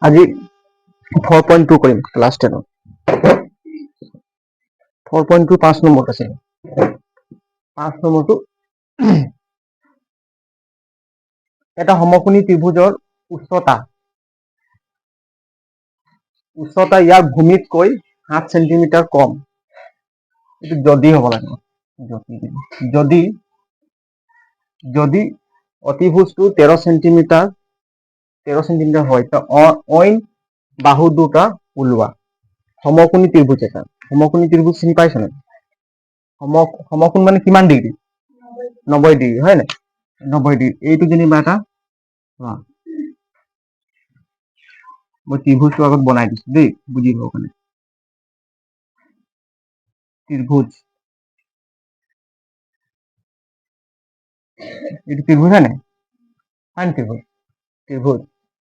আজি 4.2 কৰিম ক্লাছ 10 4.2 5 নম্বৰত আছে 5 নম্বৰটো এটা সমকোণী ত্ৰিভুজৰ উচ্চতা ইয়াৰ ভূমিতকৈ 7 সেন্টিমিটাৰ কম এটো যদি হ'ব লাগে যদি অতিভুজটো 13 সেন্টিমিটাৰ হয় তো অইন বাহু দুটা ওলোৱা সমকোণী ত্ৰিভুজ এটা সমকোণী ত্ৰিভুজ চিনি পাইছ না সমকোণ মানে কিমান ডিগ্ৰী 90 ডিগ্ৰী হয় না 90 ডিগ্ৰী এইটো যেনিবা এটা মই ত্ৰিভুজটো আগত বনাই দিছো দেই বুজিব কাৰণে ত্ৰিভুজ এইটো ত্ৰিভুজ হয় না হয় ত্ৰিভুজ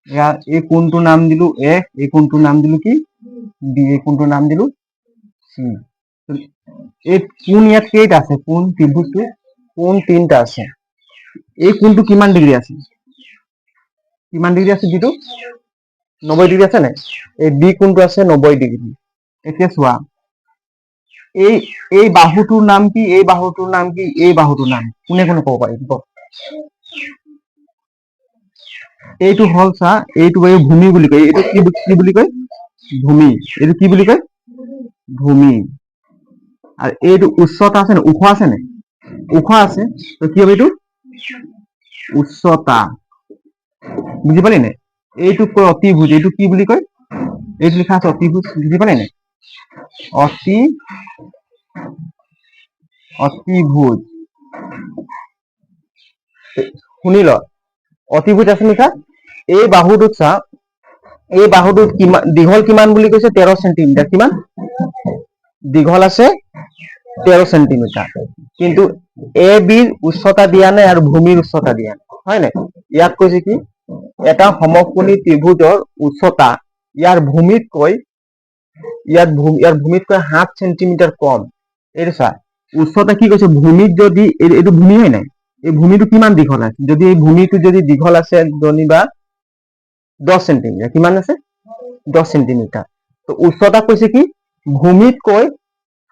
ইয়াৰ এই কোণটোৰ নাম দিলো এ এই কোণটোৰ নাম দিলো কি বি এই কোণটোৰ নাম দিলো সি এই কোণ ইয়াত কেইটা আছে কোণ ত্ৰিভুজটো কোণ তিনটা আছে এই কোণটো কিমান ডিগ্ৰী আছে বিটো 90 ডিগ্ৰী আছে নাই এই বি কোণটো আছে 90 ডিগ্ৰী এতিয়া চোৱা এই বাহুটোৰ নাম কি এই বাহুটোৰ নাম কি এই বাহুটোৰ নাম কোনে ক'ব পাৰিব এইটো হল চা এইটো ভূমি বুলি কয় এইটো কি বুলি কয় ভূমি এইটো কি বুলি কয় ভূমি আর এইটো উচ্চতা আছে না ওখ আছে না ওখ আছে তো কি হবে এইটো উচ্চতা বুঝি পালি না এইটো কয় অতিভুজ এইটো কি বুলি কয় এইটো লিখা আছে অতিভুজ বুঝি পালি না অতিভুজ শুনিল অতিভুজ আছে লিখা এই বাহুটোত চা এই বাহুটোত কিমান দীঘল কিমান বুলি কৈছে 13 সেন্টিমিটাৰ কিমান দীঘল আছে 13 সেন্টিমিটাৰ কিন্তু এ বিৰ উচ্চতা দিয়া নাই আৰু ভূমিৰ উচ্চতা দিয়া নাই হয় নাই ইয়াত কৈছে কি এটা সমকোণী ত্ৰিভুজৰ উচ্চতা ইয়াৰ ভূমিতকৈ 7 সেন্টিমিটাৰ কম এইটো চা উচ্চতা কি কৈছে ভূমিত যদি এইটো ভূমি হয় নাই এই ভূমিটো কিমান দীঘল আছে যদি এই ভূমিটো যদি দীঘল আছে জনিবা 10 সেন্টিমিটার কিমান আছে 10 সেন্টিমিটার তো উচ্চতা কৈছে কি ভূমিতকৈ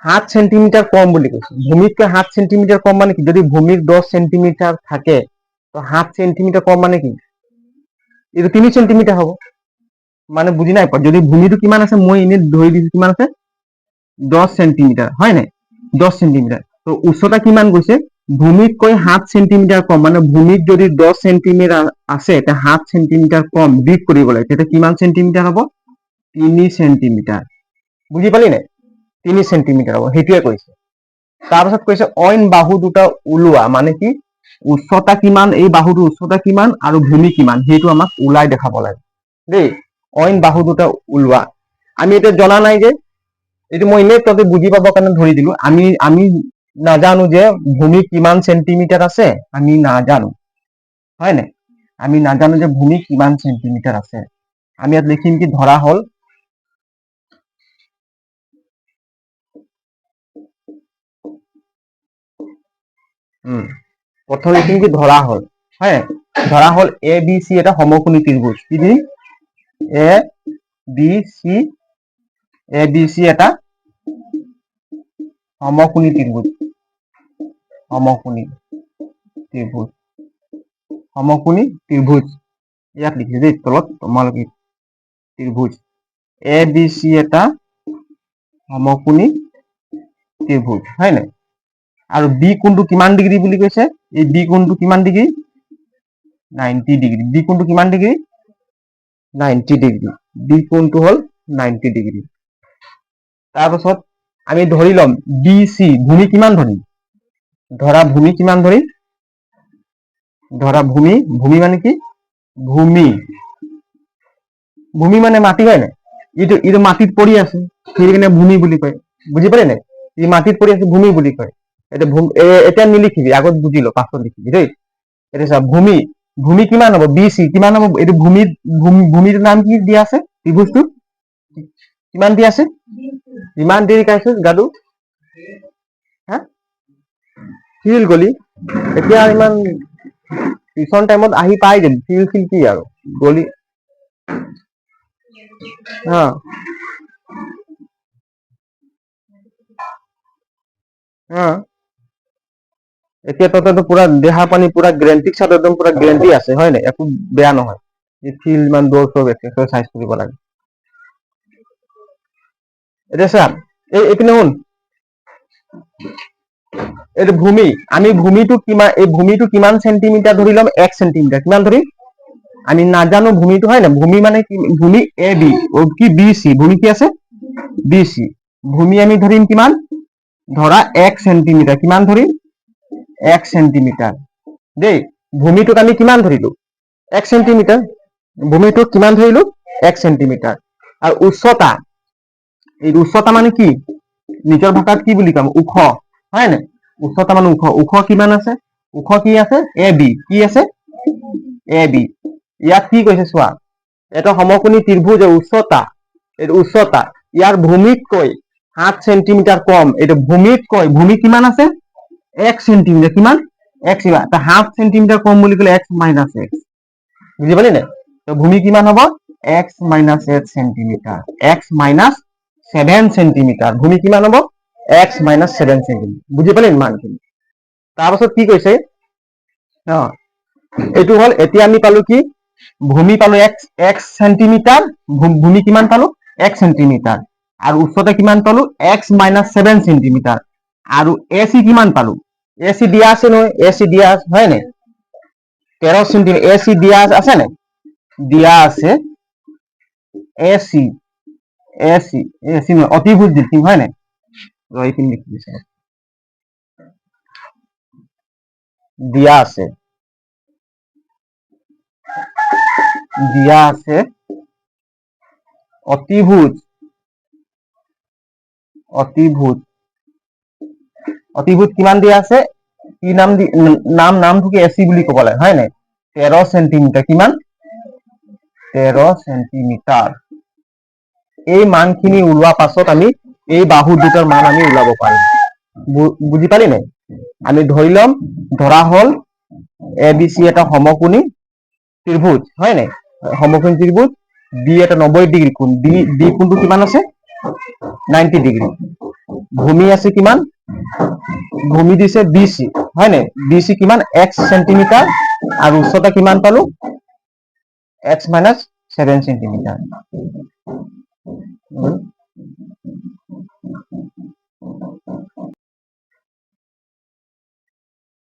7 সেন্টিমিটার কম বুলি কৈছে ভূমিতকৈ 7 সেন্টিমিটার কম মানে কি যদি ভূমিৰ 10 সেন্টিমিটার থাকে তো 7 সেন্টিমিটার কম মানে কি এইটো 3 সেন্টিমিটার হ'ব মানে বুজি নাই যদি ভূমিটো কিমান আছে মই এনে ধৰি দিছো কিমান আছে 10 সেন্টিমিটার হয় নাই 10 সেন্টিমিটার তো উচ্চতা কিমান গৈছে ভূমিতকৈ 7 সেন্টিমিটার কম মানে ভূমিত যদি 10 সেন্টিমিটার আছে তে 7 সেন্টিমিটার কম বিগ কৰিব লাগে তেতে কিমান সেন্টিমিটাৰ হ'ব 3 সেন্টিমিটাৰ বুজি পালি নাই 3 সেন্টিমিটাৰ হ'ব হেতুৱে কৈছে তাৰ পাছত কৈছে অইন বাহু দুটা ওলোৱা মানে কি উচ্চতা কিমান এই বাহুটোৰ উচ্চতা কিমান আৰু ভূমি কিমান হেতু আমাক ওলাই দেখাব লাগে দেই অইন বাহু দুটা ওলোৱা আমি এটা জনা নাই যে এইটো মই ইনে ততে বুজি পাব কাৰণে ধৰি দিলো আমি নাজানো যে ভূমি কিমান সেন্টিমিটার আছে আমি নাজানো হয় না আমি নাজানো যে ভূমি কিমান সেন্টিমিটার আছে আমি ইয়াত লিখিম কি ধৰা হল প্রথম লিখিম কি ধরা হল হ্যাঁ ধরা হল এ বি সি এটা সমকোণী ত্রিভুজ কি দিম এ বি সি এটা সমকোণী ত্রিভুজ ইয়াত লিখি দেই তলত তোমালোকে ত্রিভুজ এ বি সি এটা সমকোণী ত্রিভুজ হয় না আৰু বি কোণটো কিমান ডিগ্ৰী বুলি কৈছে এই বি কোণটো কিমান ডিগ্ৰী 90 ডিগ্ৰী বি কোণটো কিমান ডিগ্ৰী 90 ডিগ্ৰী বি কোণটো হল 90 ডিগ্ৰী তাৰ পাছত আমি ধৰি লম বি সি ভূমি কিমান ধৰিম ধৰা ভূমি কিমান ধৰিম ধৰা ভূমি মানে কি ভূমি মানে মাটি হয় না ইটো মাটিত পৰি আছে সেইকাৰণে ভূমি বুলি কয় বুজি পালি নাই ই মাটিত পৰি আছে ভূমি বুলি কয় এটা নিলিখিবি আগত বুজি ল পাছত লিখিবি দেই এটা চা ভূমি কিমান হ'ব বি সি কিমান হ'ব এইটো ভূমিৰ নাম কি দিয়া আছে ত্ৰিভুজটো কিমান দিয়া আছে ইমান দেৰি কাইছে গাডু হা ফিল গলি এতিয়া ইমান টিউশন টাইমত আহি পাই যাবি ফিল কি আৰু গলি হা হা এতিয়া তহঁতৰ পুৰা দেহা পানী পুৰা গ্ৰেণ্টিক চাত একদম পুৰা গ্ৰেণ্টি আছে হয় নাই একো বেয়া নহয় ফিল্ড ইমান দৌৰ চৌৰ এক্সাৰচাইজ কৰিব লাগে এতিয়া চা এইপিনে শুন এইটো ভূমি আমি ভূমিটো কিমান চেণ্টিমিটাৰ ধৰি ল'ম 1 চেণ্টিমিটাৰ কিমান ধৰিম আমি নাজানো ভূমিটো হয় না ভূমি মানে কি ভূমি এ বি কি বি চি ভূমি কি আছে বি চি ভূমি আমি ধৰিম কিমান ধৰা 1 চেণ্টিমিটাৰ কিমান ধৰিম 1 চেণ্টিমিটাৰ দেই ভূমিটোক আমি কিমান ধৰিলো 1 চেণ্টিমিটাৰ ভূমিটোক কিমান ধৰিলো 1 চেণ্টিমিটাৰ আৰু উচ্চতা এই উচ্চতা মানে কি নিজৰ ভাষাত কি বুলি কম ওখ হয় না উচ্চতা মানে ওখ কিমান আছে ওখ কি আছে এ বি কি আছে এ বি ইয়াত কি কৈছে চোৱা এটা সমকোণী ত্ৰিভুজৰ উচ্চতা এইটো উচ্চতা ইয়াৰ ভূমিতকৈ 7 চেণ্টিমিটাৰ কম এইটো ভূমিতকৈ ভূমি কিমান আছে 1 চেণ্টিমিটাৰ কিমান 1 চেণ্টিমিটাৰ হাফ চেণ্টিমিটাৰ কম বুলি ক'লে x মাইনাছ x বুজি পালি নে তো ভূমি কিমান হ'ব x minus 8 centimetre x minus 7 centimetre ভূমি কিমান হ'ব x মাইনাছ 7 চেণ্টিমিটাৰ বুজি পালি মানখিনি তাৰপাছত কি কৈছে এইটো হ'ল এতিয়া আমি পালো কি ভূমি পালো x চেণ্টিমিটাৰ ভূমি কিমান পালো 1 চেণ্টিমিটাৰ আৰু উচ্চতা কিমান পালো x মাইনাছ 7 চেণ্টিমিটাৰ আৰু AC কিমান পালো AC দিয়া আছে নহয় AC দিয়া হয় নাই 13 চেণ্টিমিটাৰ AC দিয়া আছে নাই দিয়া আছে AC AC AC নহয় অতিভুজ লিখিম হয় নাই এইখিনি লিখি দিছে দিয়া আছে অতিভুজ কিমান দিয়া আছে কি নামটোকে এচি বুলি ক'ব লাগে হয় নাই 13 চেণ্টিমিটাৰ কিমান 13 চেণ্টিমিটাৰ এই মানখিনি ওলোৱা পাছত আমি এই বাহু দুটাৰ মান আমি ওলাব পাৰিম বুজি পালি নাই আমি ধৰি ল'ম ধৰা হ'ল এ বি চি এটা সমকোণী ত্ৰিভুজ হয় নাই সমকোণী ত্ৰিভুজ বি এটা 90 ডিগ্ৰী কোণ বি কোণটো কিমান আছে 90 ডিগ্ৰী ভূমি আছে কিমান ভূমি দিছে বিসি হয় নাই বিসি কিমান x সেন্টিমিটার আর উচ্চতা কিমান পালো x মাইনাস 7 সেন্টিমিটার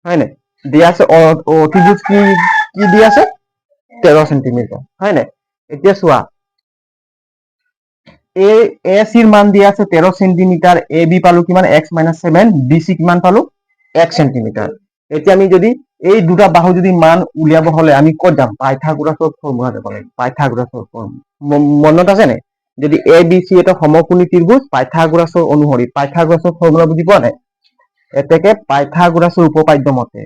হয় নাই দিয়া আছে অতিভুজ কি কি দিয়া আছে 13 সেন্টিমিটার হয় নাই এতিয়া চোৱা AC এর মান দিয়া আছে 13 সেন্টিমিটার AB পালো কিমান x মাইনাস 7 BC কিমান পালো 1 সেন্টিমিটার এতিয়া আমি যদি এই দুটা বাহু যদি মান উলিয়াব হলে আমি কত যাম পাইথাগোৰাসৰ ফৰ্মুলা যাব লাগে পাইথাগোৰাসৰ ফৰ্মুলা মনত আছে নে যদি ABC এটা সমকোণী ত্ৰিভুজ পাইথাগোৰাসৰ অনুসৰি পাইথাগোৰাসৰ ফৰ্মুলা বুজি পোৱা নাই এতেকে পাইথাগোৰাসৰ উপপাদ্য মতে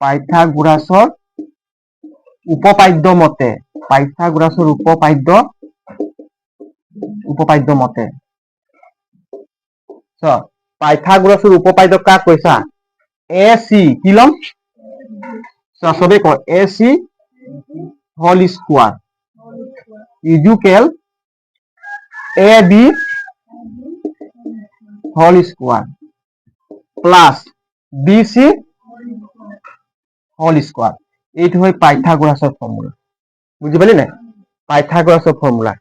পাইথাগোৰাসৰ উপপাদ্য মতে পাইথাগোৰাসৰ উপপাদ্য মতে পাইথাগোৰাসৰ উপপাদ্য কাক কৈছা AC কি লম সবে ক AC whole square equal AB whole square plus BC whole square এইটো হয় পাইথাগোৰাসৰ ফৰ্মুলা বুজি পালি নাই পাইথাগোৰাসৰ ফৰ্মুলা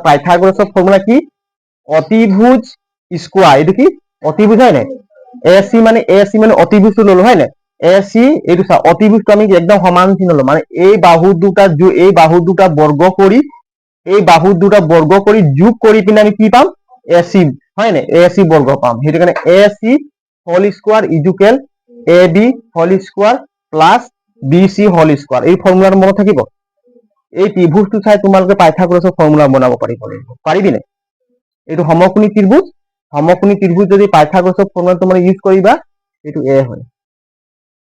পাইথাগোৰাসৰ ফৰ্মুলা কি অতিভুজ স্কয়ার এইটো কি অতিভুজ হয় নাই AC মানে অতিভুজটো ললো হয় নাই AC এইটো চা অতিভুজটো আমি একদম সমান চিন ললো মানে এই বাহু দুটা বর্গ কৰি যোগ কৰি পিনে আমি কি পাম AC হয় নাই AC বৰ্গ পাম সেইটো কাৰণে AC whole square equal AB whole square plus BC whole square এই ফৰ্মুলাটো মনত থাকিব এই ত্ৰিভুজটো চাই তোমালোকে পাইথাগোৰাসৰ ফৰ্মুলা বনাব পাৰিবি নে এইটো সমকোণী ত্ৰিভুজ যদি পাইথাগোৰাসৰ ফৰ্মুলা তোমালোকে ইউজ কৰিবা এইটো A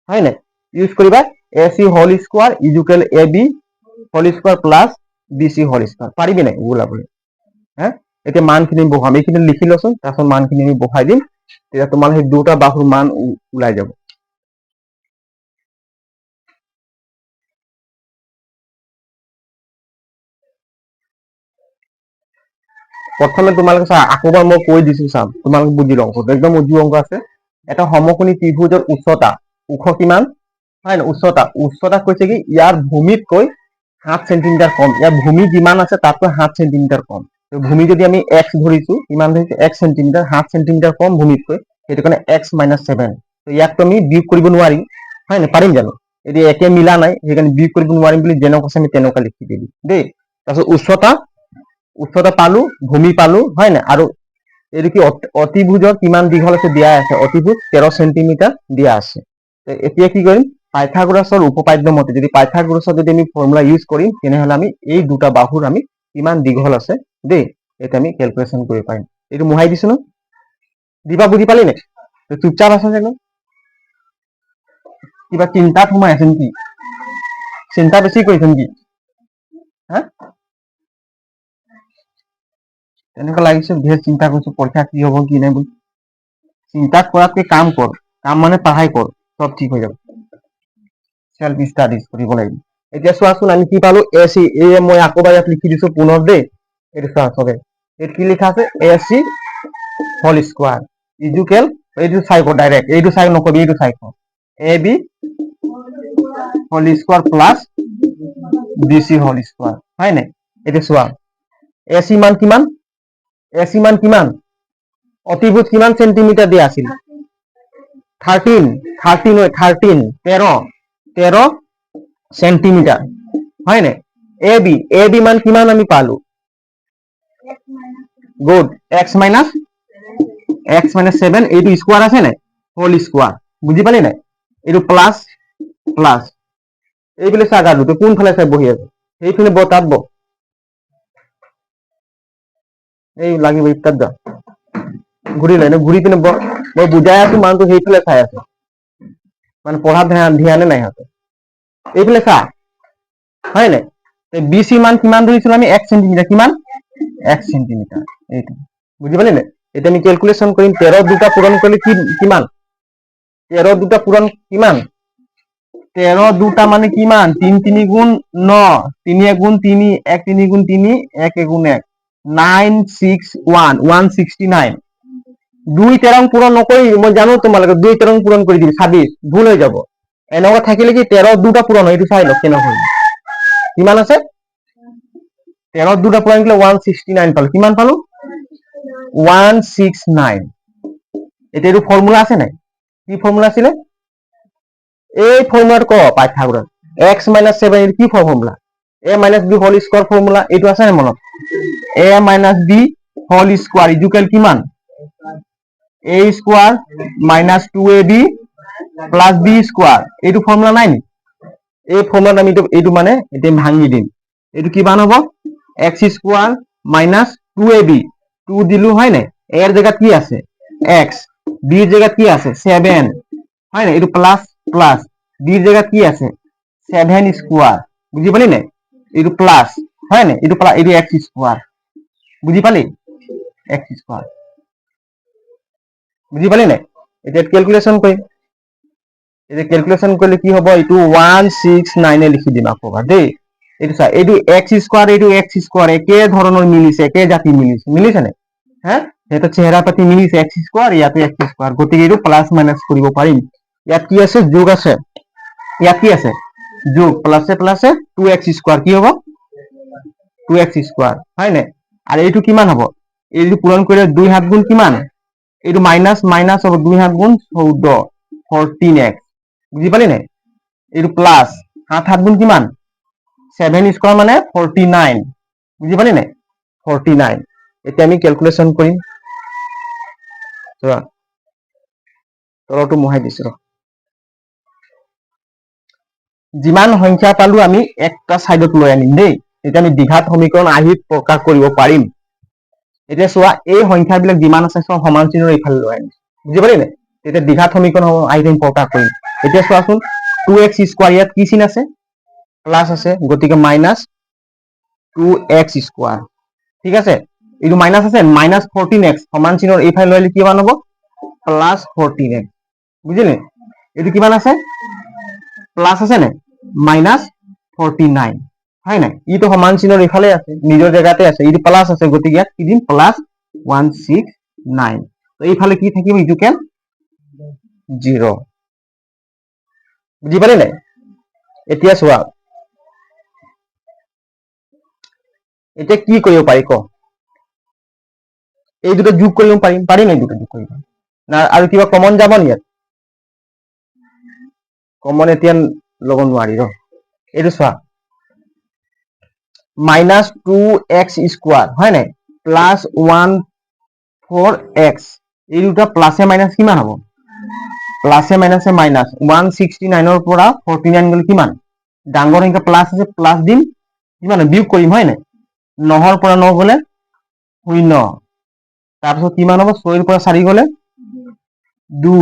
হয় নাই ইউজ কৰিবা AC whole square equal AB whole square plus BC whole square পাৰিবি নাই ওলাবলৈ হ্যাঁ এতিয়া মানখিনি বহাম এইখিনি লিখি লচোন তাৰপিছত মানখিনি আমি বহাই দিম তেতিয়া তোমালোকে সেই দুটা বাহুৰ মান ওলাই যাব। প্ৰথমে তোমালোকে চা, আকৌবাৰ মই কৈ দিছো চাম, তোমালোকে বুজি লওঁ, একদম উজু অংক আছে। এটা সমকোণী ত্ৰিভুজৰ উচ্চতা, ওখ কিমান হয় না, উচ্চতা কৈছে কি ইয়াৰ ভূমিতকৈ 7 সেন্টিমিটাৰ কম, ইয়াৰ ভূমি যিমান আছে তাতকৈ 7 সেন্টিমিটাৰ কম। ভূমি যদি আমি এক্স ধৰিছো, কিমান ধৰিছো 1 সেন্টিমিটাৰ, 7 সেন্টিমিটাৰ কম ভূমিতকৈ, সেইটো কাৰণে x - 7। ইয়াকতো আমি বিয়োগ কৰিব নোৱাৰিম, হয় না, পাৰিম জানো? এতিয়া একে মিলা নাই, সেইকাৰণে বিয়োগ কৰিব নোৱাৰিম বুলি যেনেকুৱা আছে আমি তেনেকুৱা লিখি দিলো দেই। তাৰপিছত উচ্চতা পালো, ভূমি পালো, হয় না, আৰু এইটো কি অতিভুজৰ কিমান দীঘল আছে দিয়া আছে, অতিভুজ 13 সেন্টিমিটাৰ দিয়া আছে। এতিয়া কি কৰিম, পাইথাগোৰাছৰ উপপাদ্য মতে যদি পাইথাগোৰাছৰ যদি আমি ফৰ্মুলা ইউজ কৰিম, তেনেহলে আমি এই দুটা বাহুৰ আমি কিমান দীঘল আছে দেই, এটা আমি ক্যালকুলেশন কৰিব পাৰিম। এইটো মুহাই দিছো ন, দিবা বুজি পালি নে? চুপচাপ আছে জানো, কিবা চিন্তাত সোমাই আছে নেকি? চিন্তা বেছি কৰিছে নেকি? হা, তেনেকুৱা লাগিছে ধেৰ চিন্তা কৰিছো, পৰীক্ষা কি হব কি নাই বুলি। চিন্তা কৰাতকে কাম কৰ, কাম মানে পঢ়াই কৰ, চব ঠিক হৈ যাব। সেলফ ষ্টাডিজ কৰিব লাগিব। এতিয়া চোৱাচোন আমি কি পালো, এ চি, মই আকৌবাৰ ইয়াত লিখি দিছো পুনৰ দেই। এইটো চোৱা চবে, এইটো কি লিখা আছে, এ চি হোল স্কোয়াৰ ইজুকেল, এইটো চাই ক ডাইৰেক্ট, এইটো চাই নকবি, এইটো চাই ক, A B whole square plus BC whole square, হয় নাই? এটা চোৱা, এসি মান কিমান, এসি মান কিমান, অতিভুজ কিমান সেন্টিমিটার দিয়া আছিল, 13 সেন্টিমিটার, হয় নাই? এ বি মান কিমান আমি পালো, গুড, x মাইনাস 7, এইটো স্কোয়ার আছে নাই, হোল স্কোয়ার, বুঝি পালি নাই? এইটো প্লাস প্লাস, এইফালে চা গালু, তুই কোনফালে চাই বহি আছে, সেইফালে তাত ব, এই লাগিব ইত্যাদ যা, ঘূৰি লৈ ঘূৰি পিনে ব, মই বুজাই আছো মানুহটো সেইফালে চাই আছে, মানে পঢ়াত ধ্যানে নাই সিহঁতে, এইফালে চা, হয় নাই? বি চি মান কিমান ধৰিছিলো আমি, 1 সেন্টিমিটাৰ, কিমান 1 সেন্টিমিটাৰ, এইটো বুজি পালি নাই? এতিয়া আমি ক্যালকুলেশন কৰিম, 13 দুটা পূৰণ কৰিলে কিমান, 13 দুটা পূৰণ কিমান, 13 দুটা মানে কিমান, 3 3 গুণ 9, 3 1 গুণ 3, 1 3 গুণ 3, 1 1 গুণ 1, 961 169। 2 13 পূৰণ নকৰি, মই জানো তোমালোকে 2 13 পূৰণ কৰি দিবি, 26 ভুল হৈ যাব। এনেকুৱা থাকিলে কি 13 দুটা পূৰণ হয়, এইটো চাই লওক কেনেকুৱা কিমান আছে, 13 দুটা পূৰণ কৰিলে 169 পালো, কিমান পালো 169। এতিয়া এইটো ফৰ্মুলা আছে নাই, কি ফৰ্মুলা আছিলে, এই ফৰ্মুলাটো ক পাইথাগোৰাছ, x - 7 এর কি formula, a - b whole square formula, এইটো আছে নাই মনত, a - b whole square equal কিমান, a square minus 2ab plus b square, এইটো ফর্মুলা নাই নি, এই ফর্মুলা আমি এইটো মানে এতিয়া ভাঙি দিম, এইটো কিমান হ'ব, x স্কয়ার মাইনাস 2ab, 2 দিলু, হয় নাই, a এর জায়গা কি আছে x, b এর জায়গা কি আছে 7, হয় না, এইটো প্লাস প্লাস, বি এর জায়গা কি আছে 7 স্কোয়ার, বুঝি পালি নাই, এইটো প্লাস, হয় না, এইটো প্লাস, এইটো x স্কোয়ার, বুঝি পালি, x স্কোয়ার, বুঝি পালি নাই? এতিয়া ক্যালকুলেশন কৰিম, এতিয়া ক্যালকুলেশন কৰিলে কি হ'ব, এইটো 169 লিখি দিম আকৌ দেই। এইটো চা, এইটো x স্কোয়ার, এইটো x স্কোয়ার একে ধৰণৰ মিলিছে, একে জাতি মিলিছে, মিলিছে নাই, হ্যাঁ, এটা চেহারা পাতি মিলিছে, x স্কোয়ার ইয়াতে x স্কোয়ার, গতিকে এইটো প্লাস মাইনাস কৰিব পাৰিম। ইয়াত কি আছে, যোগ আছে, ইয়াত কি আছে, যোগ, প্লাসে প্লাসে 2x স্কোয়ার, কি হ'ব 2x স্কোয়ার, হয় নাই? আর এইটো কিমান হ'ব, এইটো পূরণ কৰিলে 2 7 গুণ কিমান, এইটো মাইনাস মাইনাস হ'ব, 2 7 গুণ 14, 14x, বুঝি পালি নাই? এইটো প্লাস 7 7 গুণ কিমান, 7 স্কোয়ার মানে 49, বুঝি পালি নাই, 49। এতিয়া আমি ক্যালকুলেশন কৰিম, চোৱা তলটো মুহাই দিছো, যিমান সংখ্যা পালো আমি একটা সাইডত লৈ আনিম দেই, এতিয়া আমি দ্বিঘাত সমীকৰণ আহি প্ৰকাশ কৰিব পাৰিম। এতিয়া চোৱা, এই সংখ্যাবিলাক যিমান আছে সব সমান চিহ্নৰ এইফালে লৈ আনিম, বুজি পালি নাই? এতিয়া দ্বিঘাত সমীকৰণ আহি প্ৰকাশ কৰিম। এতিয়া চোৱাচোন, 2x স্কোয়ার, ইয়াত কি চিন আছে, প্লাস আছে, গতিকে মাইনাস 2x স্কোয়ার, ঠিক আছে, এইটো মাইনাস আছে, মাইনাস 14x সমান চিহ্নৰ এইফালে লৈ আহিলে কিমান হ'ব, প্লাস 14x বুঝিলে এইটো কিমান আছে প্লাস আছে নে মাইনাস 49 হয় নাই ইটো সমান চিহ্নৰ ইফালে আছে নিজৰ জেগাতে আছে ইটো প্লাস আছে গতিকে ইয়াত কি দিম প্লাস 169 তো এইফালে কি থাকিব ইটো কেন 0 বুঝি পালে নাই এতিয়া চোৱা এতিয়া কি কৰিব পাৰি ক এই দুটো যোগ কৰিব পাৰিম এই দুটো যোগ কৰিব না আৰু কিবা কমন যাব নি ইয়াত কমন এতিয়া ল'ব নোৱাৰি ৰ এইটো চোৱা মাইনাস 2x স্কোয়ার হয় নাই প্লাস 14x এই দুটা প্লাসে মাইনাস কিমান হ'ব প্লাসে মাইনাসে মাইনাস 169 ৰ পৰা 49 গ'ল কিমান ডাঙৰ সংখ্যা প্লাস আছে প্লাস দিম কিমান বিয়োগ কৰিম হয় নাই 9 ৰ পৰা 9 গ'লে 0 তাৰপিছত কিমান হ'ব 6 ৰ পৰা 4 গ'লে 2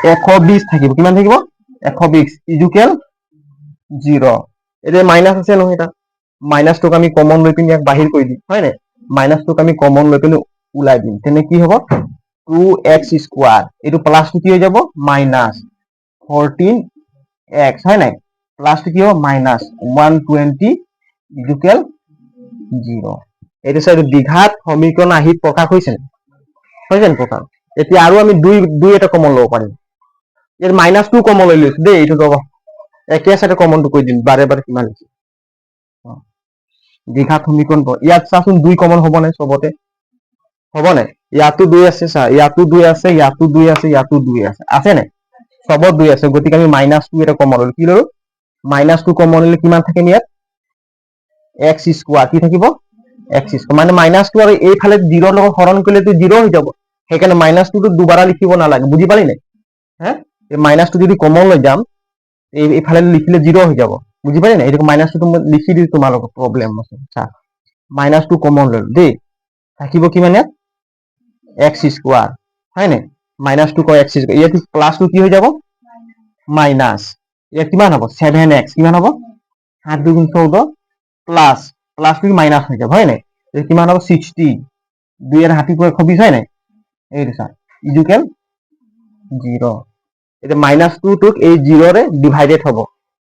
120 থাকিব কিমান থাকিব 120 ইকুৱেল 0 এতিয়া মাইনাস আছে নহয় এটা মাইনাস টুক আমি কমন লৈ পিনি ইয়াক বাহিৰ কৰি দিম হয় নাই মাইনাস টুক আমি কমন লৈ পিনি উলাই দিম তেনে কি হ'ব 2x স্কয়ার এটো প্লাস টু কি হৈ যাব মাইনাস 14x হয় নাই প্লাস টু কি হ'ব মাইনাস 120 ইকুৱেল 0 এটো সাইড দ্বিঘাত সমীকৰণ আহি প্ৰকাশ হৈছে হয়ছেন প্ৰকাশ এতিয়া আৰু আমি দুই এটা কমন লব পাৰিম এৰ মাইনাস 2 কমন লৈ লৈছো দেই এটো ৰব একে সাইড কমনটো কৈ দিম বাৰে বাৰে কিমান আছে দ্বিঘাত সমীকৰণ ইয়াত চাচোন 2 কমন হ'ব নাই সবতে হ'ব নাই ইয়াতো 2 আছে চা ইয়াতো 2 আছে ইয়াতো 2 আছে ইয়াতো 2 আছে আছে নাই সবত 2 আছে গতিকে আমি -2 এটা কমন ললো কি ললো -2 কমন ললে কিমান থাকে ইয়াত x স্কয়ার কি থাকিব x স্কয়ার মানে -2 আৰু এই ফালে 0 ৰ লগত হৰণ কৰিলে তো 0 হৈ যাব সেইকাৰণে -2 টো দুবাৰা লিখিব নালাগে বুজি পালি নাই হ্যাঁ এই -2 যদি কমন লৈ যাম এই ফালে লিখিলে 0 হৈ যাব বুজি পালি নাই এটো -2 টো লিখি দি তোমালোকৰ প্ৰবলেম আছে চা -2 কমন ললো দেই থাকিব কিমান ইয়াত x স্কয়ার হয় নাই -2 ক x স্কয়ার ইয়াত প্লাস টু কি হৈ যাব মাইনাস ইয়াত কিমান হ'ব 7x কিমান হ'ব 7 2 14 প্লাস প্লাস টু মাইনাস হৈ যাব হয় নাই এই কিমান হ'ব 60 2 এর হাতি করে 120 হয় নাই এই রেসা ইকুয়াল 0 এটা -2 টুক এই 0 রে ডিভাইডেড হ'ব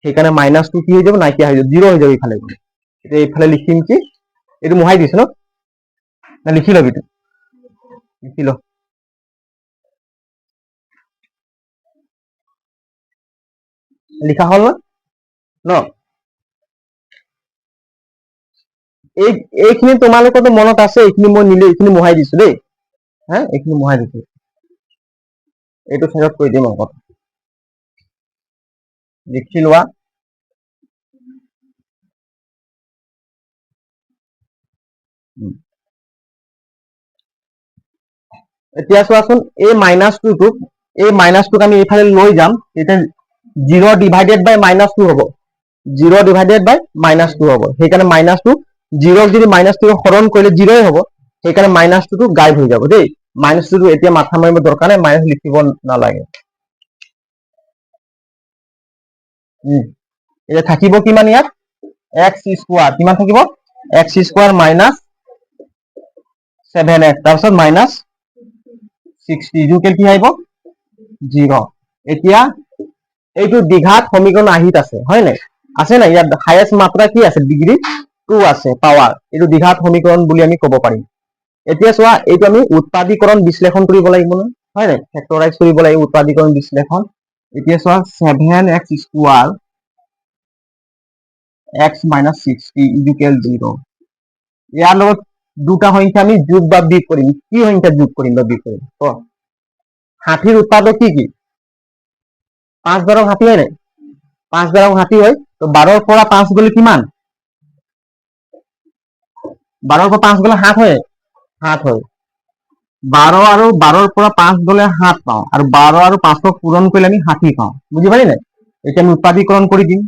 সেইকাৰণে -2 কি হৈ যাব নাইকিয়া হৈ যাব 0 হৈ যাব ইফালে গলে এটা ইফালে লিখিম কি এটো মোহাই দিছ ন না লিখি লবি তুই লিখি ল লিখা হল ন এইখিনি তোমালোকৰ তো মনত আছে এইখিনি মই নিলে এইখিনি মোহাই দিছো দেই হ্যাঁ এইখিনি মোহাই দিছো এইটো সাইডত কৈ দিম আগত লিখি লোৱা এতিয়া চোৱাচোন এই -2 টুক এই -2 আমি এইফালে লৈ যাম এটা 0 ডিভাইডেড বাই -2 হ'ব 0 ডিভাইডেড বাই -2 হ'ব সেইকাৰণে -2 0 যদি -2 হৰণ কৰিলে 0 হ'ব সেইকাৰণে -2 টো গায়ব হৈ যাব দেই -2 টো এতিয়া মাথা মাৰিব দৰকাৰ নাই মাইনাস লিখিব নালাগে এটা থাকিব কিমান ইয়াত x স্কয়াৰ কিমান থাকিব x স্কয়াৰ মাইনাস 7x তাৰপিছত মাইনাস 60 ইকুৱেল কি আহিব 0 এতিয়া এইটো দ্বিঘাত সমীকৰণ আহিত আছে হয় নাই আছে না ইয়াত হাইয়েস্ট মাত্ৰা কি আছে ডিগ্ৰী 2 আছে পাৱাৰ এইটো দ্বিঘাত সমীকৰণ বুলি আমি ক'ব পাৰিম এতিয়া চোৱা এইটো আমি উৎপাদীকৰণ বিশ্লেষণ কৰিব লাগিব ন হয় নাই ফেক্টৰাইজ কৰিব লাগিব উৎপাদীকৰণ বিশ্লেষণ এতিয়া চোৱা 7x স্কয়াৰ x - 60 ইকুৱেল 0 ইয়াৰ লগত দুটা সংখ্যা আমি যোগ বা বিয়োগ কৰিম কি সংখ্যা যোগ কৰিম বা বিয়োগ কৰিম ক 60 উৎপাদক কি কি 5 12 60 হয় নাই 5 12 60 হয় তো 12 ৰ পৰা 5 গলে কিমান 12 ৰ পৰা 5 গলে 7 হয় 7 হয় 12 আৰু 12 ৰ পৰা 5 গলে 7 পাওঁ আৰু 12 আৰু 5 ক পূৰণ কৰিলে আমি 60 পাওঁ বুজি পালি নাই এতিয়া আমি উৎপাদীকৰণ কৰি দিম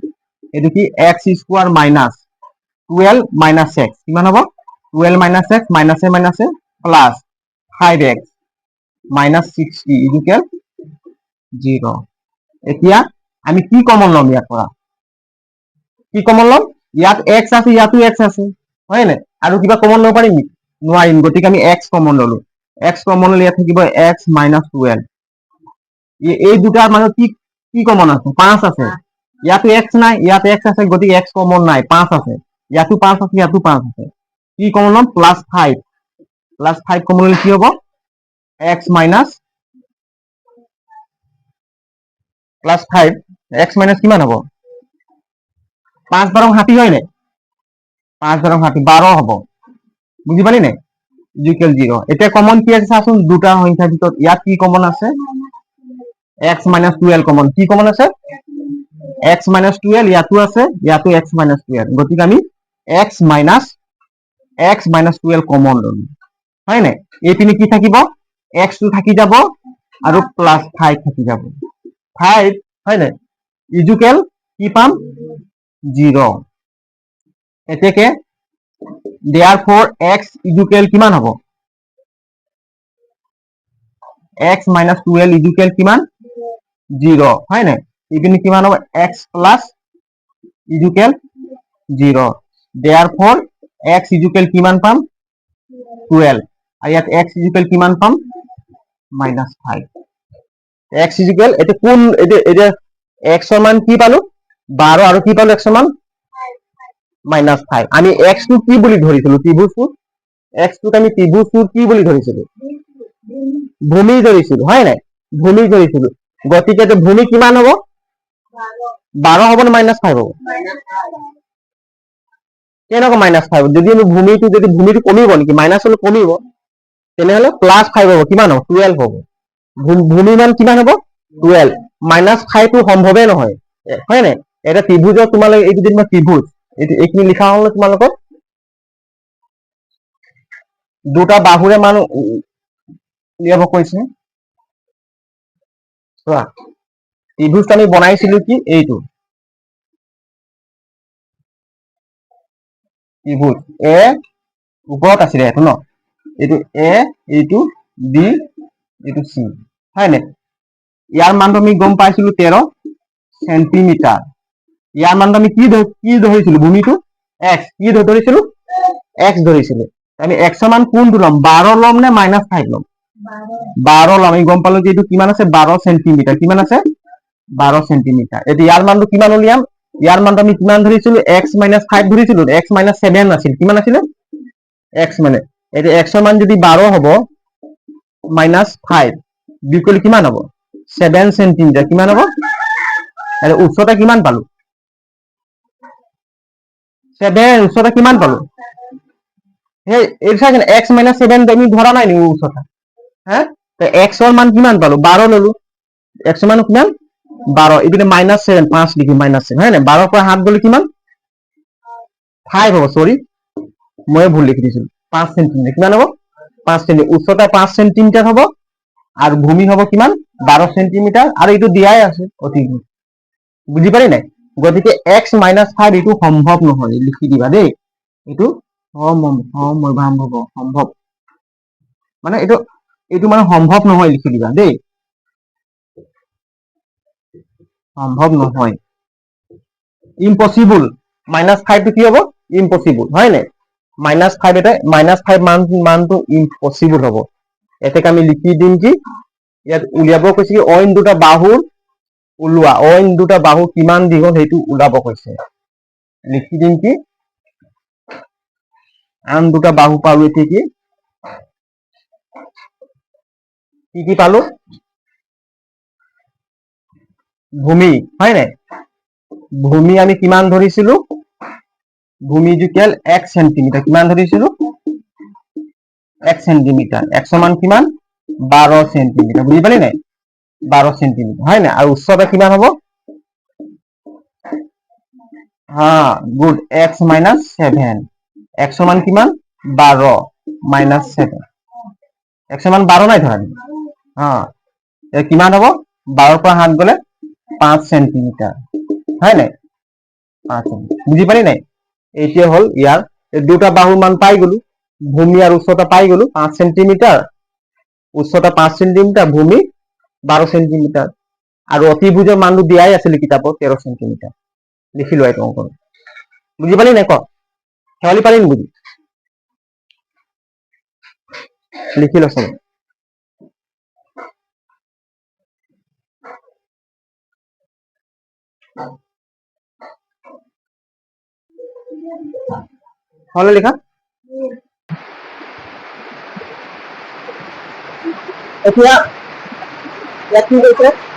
এটো কি x square minus 12 minus x কিমান হ'ব 12 মাইনাস x মাইনাসে মাইনাসে প্লাস 5x মাইনাস 60 ইকুৱেল 0 এতিয়া আমি কি কমন লম ইয়াৰ পৰা কি কমন লম ইয়াত x আছে ইয়াতো x আছে হয় নাই আৰু কিবা কমন লব পাৰিম নোৱাৰিম গতিকে আমি x কমন ললো এক্স কমন ইয়াত থাকিব এক্স মাইনাছ 12 এই দুটাৰ মাজত কি কি কমন আছে 5 আছে ইয়াতো এক্স নাই ইয়াত এক্স আছে গতিকে এক্স কমন নাই 5 আছে ইয়াতো 5 আছে ইয়াতো 5 আছে কি কমন ল'ম +5 কমন ল'লে কি হ'ব এক্স মাইনাছ +5 এক্স মাইনাছ কিমান হ'ব 5 বাৰং 60 হয় নাই 5 বাৰং 60 12 হ'ব বুজি পালি নাই ইকুৱেল 0 এতিয়া কমন কি আছে চাচোন দুটা সংখ্যাৰ ভিতৰত ইয়াত কি কমন আছে x minus 12 কমন কি কমন আছে x minus 12 ইয়াতো আছে ইয়াতো x minus 12 গতিকে আমি x minus 12 কমন ললো হয় নাই এইপিনে কি থাকিব x টো থাকি যাব আৰু +5 থাকি যাব 5 হয় নাই ইকুৱেল কি পাম 0 এতেকে therefore x ইকুৱেল কিমান হ'ব x minus 12 ইকুৱেল কিমান 0 হয় নাই ইপিনে কিমান হ'ব x plus equal 0 therefore x equal কিমান পাম 12 আৰু ইয়াত x ইকুৱেল কিমান পাম -5 x ইকুৱেল এটো কোন এটা x ৰ মান কি পালো 12 আৰু কি পালো x ৰ মান -5 আমি x টো কি বুলি ধৰিছিলো ত্ৰিভুজটো x টোক আমি ত্ৰিভুজটো কি বুলি ধৰিছিলো ভূমি ধৰিছিলো হয় নাই ভূমি ধৰিছিলো গতিকে তো ভূমি কিমান হ'ব 12 হ'ব না -5 হ'ব কেনেকৈ -5 যদি আমি ভূমিটো কমিব নেকি মাইনাস হলে কমিব তেনেহলে +5 হ'ব কিমান হ'ব 12 হ'ব ভূমি মান কিমান হ'ব 12 -5 টো সম্ভৱে নহয় হয় নাই এটা ত্ৰিভুজৰ তোমালোকে এইটো যেনিবা ত্ৰিভুজ এইখিনি লিখা হ'ল তোমালোকৰ দুটা বাহুৰে মান উলিয়াব কৈছে চোৱা ত্ৰিভুজটো আমি বনাইছিলো কি এইটো ত্ৰিভুজ এ ওপৰত আছিলে এইটো ন এইটো এ এইটো বি এইটো সি হয় নাই ইয়াৰ মানটো আমি গম পাইছিলো 13 সেন্টিমিটাৰ ইয়াৰ মানটো আমি কি ধৰিছিলো ভূমিটো x কি ধৰিছিলো x ধৰিছিলো আমি x ৰ মান কোনটো ল'ম 12 ল'ম নে -5 ল'ম 12 ল'ম আমি গম পালো যে এইটো কিমান আছে 12 সেন্টিমিটাৰ কিমান আছে 12 সেন্টিমিটাৰ এতিয়া ইয়াৰ মানটো কিমান উলিয়াম ইয়াৰ মানটো আমি কিমান ধৰিছিলো x - 5 ধৰিছিলো x - 7 আছিল কিমান আছিল x মানে এতিয়া x ৰ মান যদি 12 হ'ব -5 বিকল কিমান হ'ব 7 সেন্টিমিটাৰ কিমান হ'ব আৰু উচ্চতা কিমান পালো 7 উচ্চতা কিমান পালো এই চাইছেন x - 7 আমি ধৰা নাই নি উচ্চতা হ্যাঁ তো x ৰ মান কিমান পালো 12 ললো x ৰ মান কিমান 12 ইপিনে -7 5 লিখি -7 হয় না 12 পৰা হাত গলে কিমান 5 হ'ব সরি মই ভুল লিখি দিছিলো 5 সেন্টিমিটার কিমান হ'ব 5 সেন্টিমিটার উচ্চতা 5 সেন্টিমিটার হ'ব আর ভূমি হ'ব কিমান 12 সেন্টিমিটার আর এইটো দিয়াই আছে অতিভুজ বুঝি পারি নাই গতিকে x - 5 এইটো সম্ভৱ নহয় লিখি দিবা দেই এইটো সম্ভৱ মানে এইটো মানে সম্ভৱ নহয় লিখি দিবা দেই সম্ভৱ নহয় ইম্পসিবল -5 টো কি হ'ব ইম্পসিবল হয় নাই -5 এটা -5 মানটো ইম্পসিবল হ'ব এটাকে আমি লিখি দিম কি ইয়াত উলিয়াব কৈছে কি অইন দুটা বাহুৰ ওলোৱা অইন দুটা বাহু কিমান দীঘল সেইটো ওলাব কৈছে লিখি দিম কি আন দুটা বাহু পালো এতিয়া কি পালো ভূমি হয় নাই ভূমি আমি কিমান ধৰিছিলো ভূমি ইকুৱেল 1 সেন্টিমিটাৰ কিমান ধৰিছিলো 1 সেন্টিমিটার 100 মান কিমান 12 সেন্টিমিটার বুঝি পালি নাই 12 সেন্টিমিটার হয় না আর উচ্চতা কিমান হ'ব হ্যাঁ গুড x - 7 x মান কিমান 12 - 7 x মান 12 নাই ধৰা হ্যাঁ কিমান হ'ব 12 পৰা হাত গলে 5 সেন্টিমিটাৰ হয় নাই 5 বুঝি পালি নাই এতিয়া হল ইয়াৰ দুটা বাহুৰ মান পাই গলো ভূমি আৰ উচ্চতা পাই গলো 5 সেন্টিমিটাৰ উচ্চতা 5 সেন্টিমিটাৰ ভূমি 12 সেন্টিমিটাৰ আৰ অতিভুজৰ মানটো দিয়াই আছিল কিতাপত 13 সেন্টিমিটাৰ লিখিলো এইটো অঙ্কন বুঝি পালি নাই ক শেৱালি পালি বুঝি লিখি ল হলে লিখা এতিয়া ইয়াত কি কৈছে